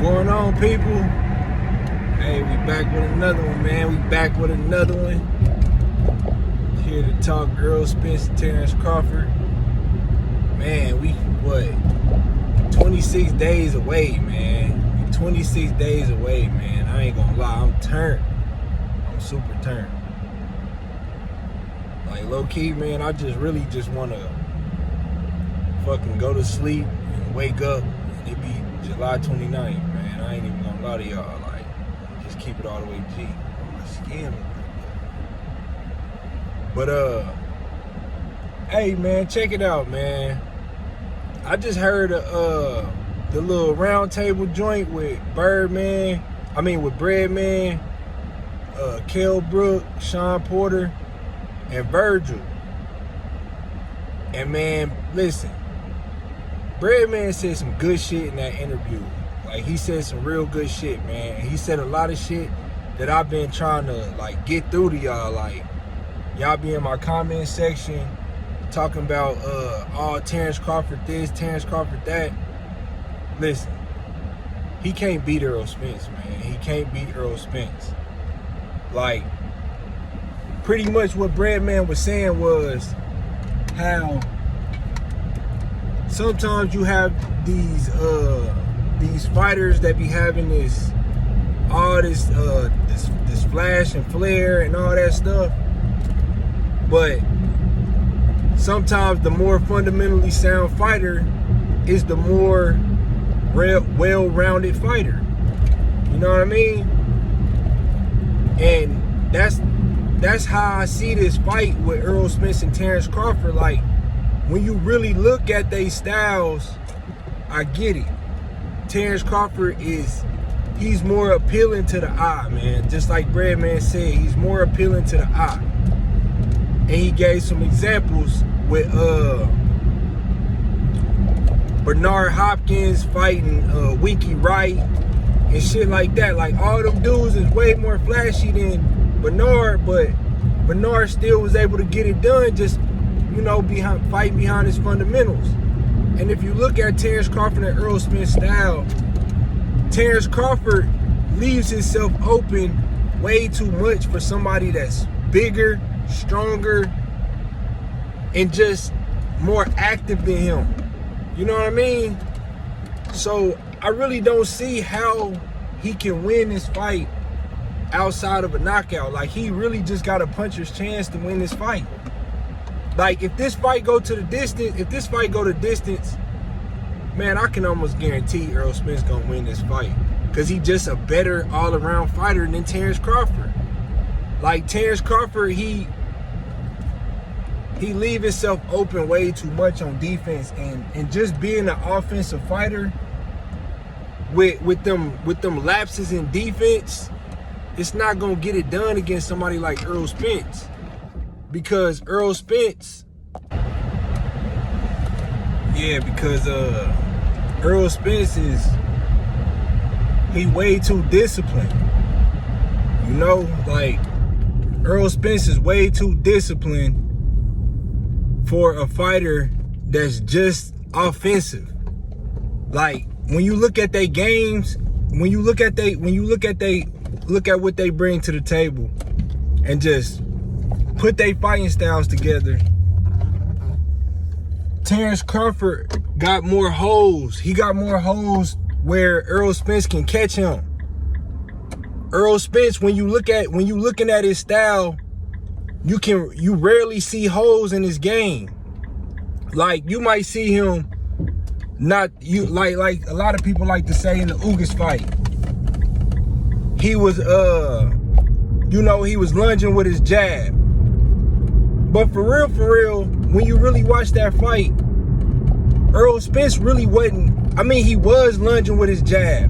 Going on, people? Hey, we back with another one, man. We back with another one. Here to talk Errol, Spence, and Terrence Crawford. Man, we, 26 days away, man. 26 days away, man. I ain't gonna lie, I'm turned. I'm super turned. Like, low-key, man, I really just wanna fucking go to sleep and wake up and it be July 29th, man. I ain't even gonna lie to y'all. Like, just keep it all the way G. My skin. But hey, man, check it out, man. I just heard the little round table joint with Breadman, Kell Brook, Sean Porter, and Virgil. And man, listen, Breadman said some good shit in that interview. Like, he said some real good shit, man. And he said a lot of shit that I've been trying to, like, get through to y'all. Like, y'all be in my comment section talking about, Terrence Crawford this, Terrence Crawford that. Listen, he can't beat Errol Spence, man. He can't beat Errol Spence. Like, pretty much what Breadman was saying was how sometimes you have these fighters that be having this flash and flare and all that stuff, but sometimes the more fundamentally sound fighter is the more well-rounded fighter. You know what I mean? And that's how I see this fight with Errol Spence and Terrence Crawford. Like, when you really look at their styles, I get it. Terrence Crawford he's more appealing to the eye, man. Just like Breadman said, he's more appealing to the eye. And he gave some examples with Bernard Hopkins fighting Winky Wright and shit like that. Like, all them dudes is way more flashy than Bernard, but Bernard still was able to get it done, just, you know, fighting behind his fundamentals. And if you look at Terrence Crawford and Errol Spence style, Terrence Crawford leaves himself open way too much for somebody that's bigger, stronger, and just more active than him. You know what I mean? So I really don't see how he can win this fight outside of a knockout. Like, he really just got a puncher's chance to win this fight. Like, if this fight go to distance, man, I can almost guarantee Errol Spence gonna win this fight, because he just a better all-around fighter than Terrence Crawford. Like, Terrence Crawford, he leave himself open way too much on defense, and just being an offensive fighter with them lapses in defense, it's not gonna get it done against somebody like Errol Spence. Because Errol Spence, Errol Spence he way too disciplined. You know, like, Errol Spence is way too disciplined for a fighter that's just offensive. Like, when you look at their games, look at what they bring to the table and just put their fighting styles together, Terrence Crawford got more holes. He got more holes where Errol Spence can catch him. Errol Spence, when you looking at his style, you rarely see holes in his game. Like, you might see him like a lot of people like to say in the Ugas fight, he was he was lunging with his jab. But for real, when you really watch that fight, Errol Spence really wasn't. I mean, he was lunging with his jab,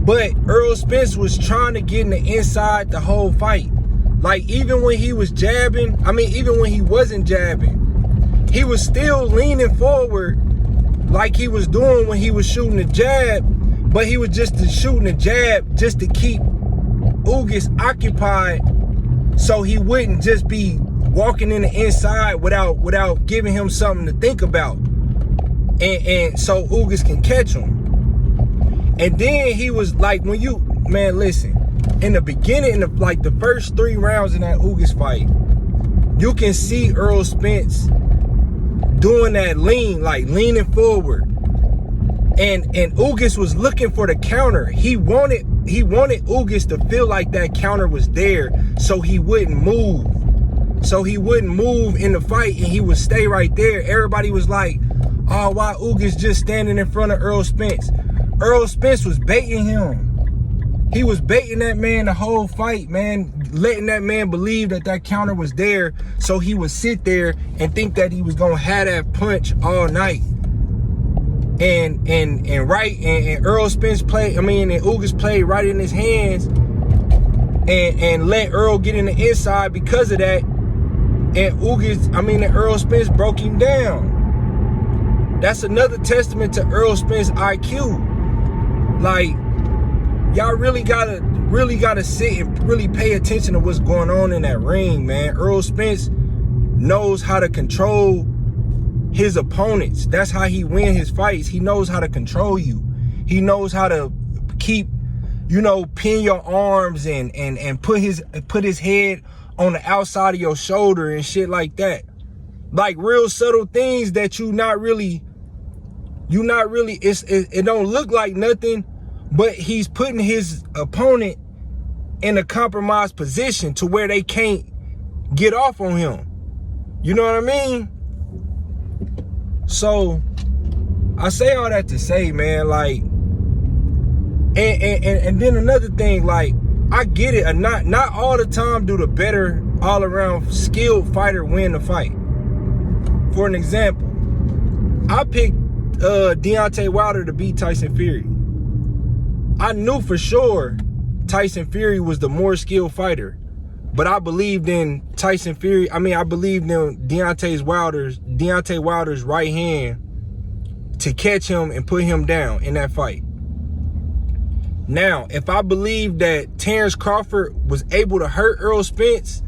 but Errol Spence was trying to get in the inside the whole fight. Like, even when he was jabbing, even when he wasn't jabbing, he was still leaning forward like he was doing when he was shooting the jab, but he was just shooting the jab just to keep Ugas occupied, so he wouldn't just be walking in the inside without giving him something to think about, and so Ugas can catch him. And then he was like, when you, man, listen, in the beginning, in the first 3 rounds in that Ugas fight, you can see Errol Spence doing that lean, like leaning forward. And Ugas was looking for the counter. He wanted Ugas to feel like that counter was there so he wouldn't move. So he wouldn't move in the fight and he would stay right there. Everybody was like, oh, why Ugas just standing in front of Errol Spence? Errol Spence was baiting him. He was baiting that man the whole fight, man, letting that man believe that that counter was there so he would sit there and think that he was going to have that punch all night. And Errol Spence played, and Ugas played right in his hands and let Errol get in the inside because of that. And Errol Spence broke him down. That's another testament to Errol Spence IQ. Like, y'all really gotta sit and really pay attention to what's going on in that ring, man. Errol Spence knows how to control his opponents. That's how he wins his fights. He knows how to control you. He knows how to keep, pin your arms and put his head on the outside of your shoulder and shit like that. Like real subtle things that it don't look like nothing, but he's putting his opponent in a compromised position to where they can't get off on him. You know what I mean? So I say all that to say, man, like, and then another thing, like, I get it, not all the time do the better all around skilled fighter win the fight. For an example, I picked Deontay Wilder to beat Tyson Fury. I knew for sure Tyson Fury was the more skilled fighter, but I believed in Tyson Fury. I believed in Deontay Wilder's right hand to catch him and put him down in that fight. Now, if I believe that Terrence Crawford was able to hurt Errol Spence,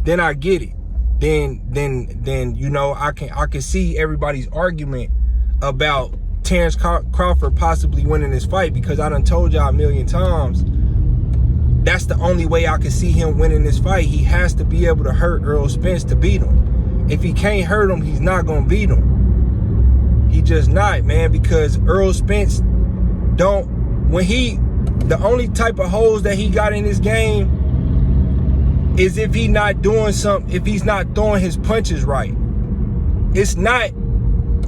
then I get it. Then I can see everybody's argument about Terrence Crawford possibly winning this fight, because I done told y'all a million times that's the only way I can see him winning this fight. He has to be able to hurt Errol Spence to beat him. If he can't hurt him, he's not gonna beat him. He just not, man, because Errol Spence the only type of holes that he got in his game is if he's not throwing his punches right. It's not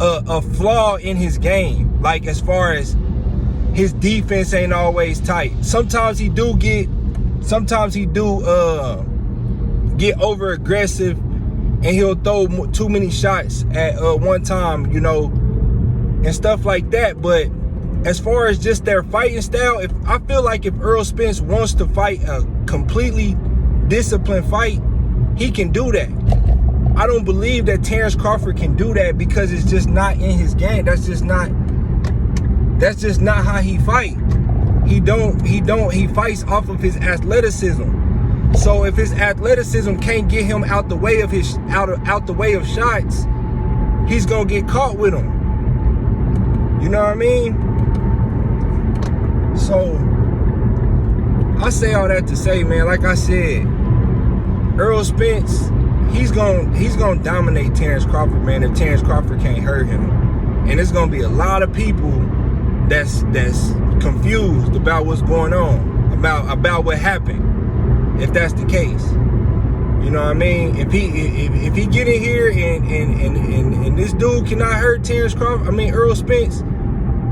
a flaw in his game, like as far as his defense ain't always tight. Sometimes he do get over aggressive and he'll throw too many shots at one time, and stuff like that. But as far as just their fighting style, I feel like if Errol Spence wants to fight a completely disciplined fight, he can do that. I don't believe that Terrence Crawford can do that because it's just not in his game. That's just not how he fight. He fights off of his athleticism. So if his athleticism can't get him out the way of shots, he's gonna get caught with them. You know what I mean? So I say all that to say, man, like I said, Errol Spence, he's gonna dominate Terrence Crawford, man, if Terrence Crawford can't hurt him. And there's gonna be a lot of people that's confused about what's going on, about what happened, if that's the case. You know what I mean? If he get in here and this dude cannot hurt Terrence Crawford,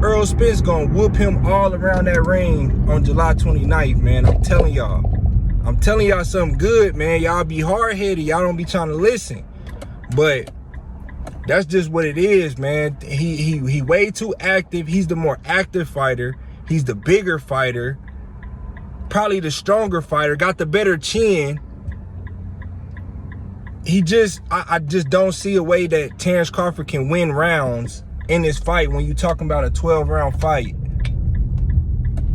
Errol Spence gonna whoop him all around that ring on July 29th, man. I'm telling y'all something good, man. Y'all be hard-headed. Y'all don't be trying to listen. But that's just what it is, man. He way too active. He's the more active fighter. He's the bigger fighter. Probably the stronger fighter. Got the better chin. I just don't see a way that Terrence Crawford can win rounds in this fight when you're talking about a 12-round fight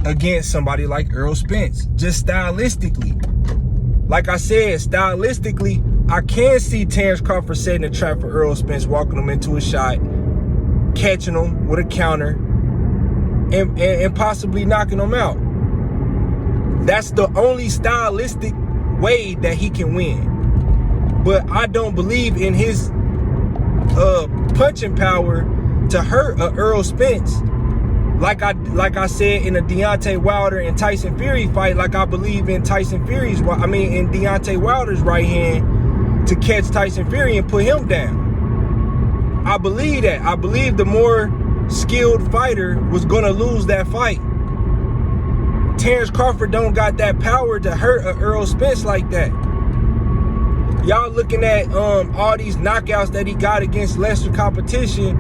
against somebody like Errol Spence. Just stylistically. Like I said, stylistically, I can see Terrence Crawford setting a trap for Errol Spence, walking him into a shot, catching him with a counter, and possibly knocking him out. That's the only stylistic way that he can win. But I don't believe in his punching power to hurt a Errol Spence. Like I said in the Deontay Wilder and Tyson Fury fight, like I believe in in Deontay Wilder's right hand to catch Tyson Fury and put him down. I believe that. I believe the more skilled fighter was gonna lose that fight. Terrence Crawford don't got that power to hurt a Errol Spence like that. Y'all looking at all these knockouts that he got against lesser competition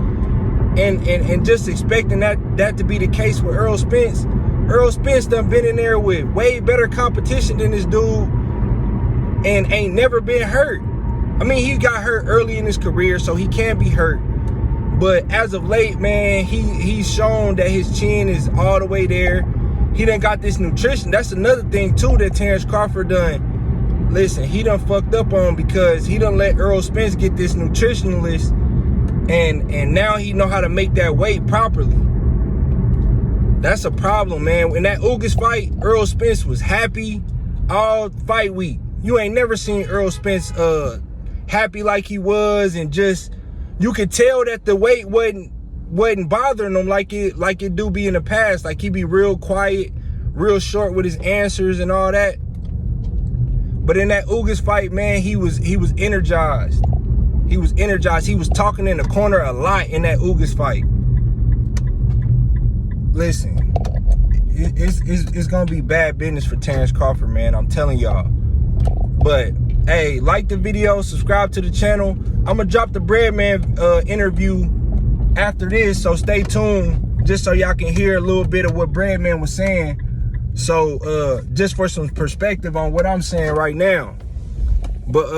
and just expecting that to be the case with Errol Spence. Errol Spence done been in there with way better competition than this dude and ain't never been hurt. I mean, he got hurt early in his career, so he can be hurt. But as of late, man, he's shown that his chin is all the way there. He done got this nutrition. That's another thing, too, that Terrence Crawford done. Listen, he done fucked up on because he done let Errol Spence get this nutritionalist, and now he know how to make that weight properly. That's a problem, man. In that Ugas fight, Errol Spence was happy all fight week. You ain't never seen Errol Spence happy like he was, and just, you could tell that the weight wasn't bothering him like it do be in the past. Like, he be real quiet, real short with his answers and all that. But in that Ugas fight, man, he was energized. He was energized. He was talking in the corner a lot in that Ugas fight. Listen, it's gonna be bad business for Terrence Crawford, man. I'm telling y'all. But hey, like the video, subscribe to the channel. I'm gonna drop the Breadman interview after this, so stay tuned just so y'all can hear a little bit of what Breadman was saying. So just for some perspective on what I'm saying right now. But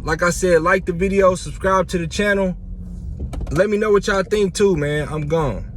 like I said, like the video, subscribe to the channel. Let me know what y'all think too, man. I'm gone.